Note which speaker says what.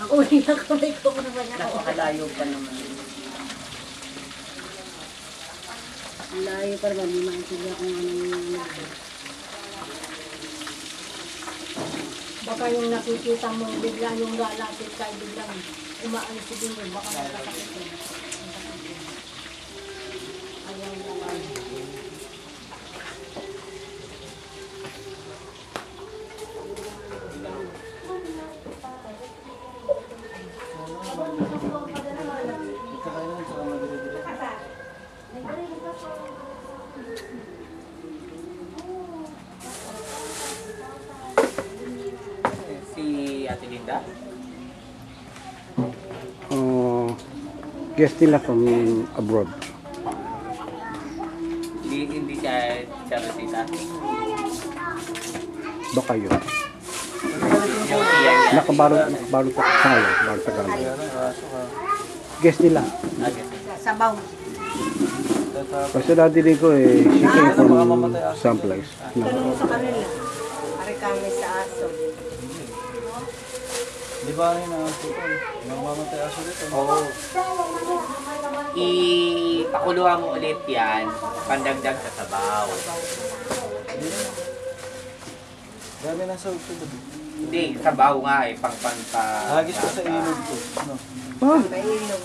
Speaker 1: Ang uli na kamay ko naman ako.
Speaker 2: Napakalayo pa naman.
Speaker 1: Layo pa naman, hindi maintindihan kung anong baka yung nakikita mo bigla yung lalapit kahit biglang umaalis si Bino, baka nakakapit yun. Ayaw naman.
Speaker 2: Si Ate Linda?
Speaker 3: Guest nila from abroad.
Speaker 2: Hindi siya Rosita.
Speaker 3: Baka yun.
Speaker 2: Yung iyan.
Speaker 3: Nakabalot pa sa ngayon. Balot sa ngayon. Guest nila.
Speaker 1: Sabaw.
Speaker 3: Kasi dati din ko she came from someplace.
Speaker 1: Tanong sa kanila. Ari kami sa aso.
Speaker 4: Di ba rin ang aso ko? Namamatay aso dito.
Speaker 2: Oo. Ipakuluan mo ulit yan, pandagdag sa sabaw.
Speaker 4: Dami ng sahog ko doon.
Speaker 2: Hindi, sabaw nga eh, pang
Speaker 4: Hagis ko sa ilog ko. No?
Speaker 3: Ah,
Speaker 1: May ilog.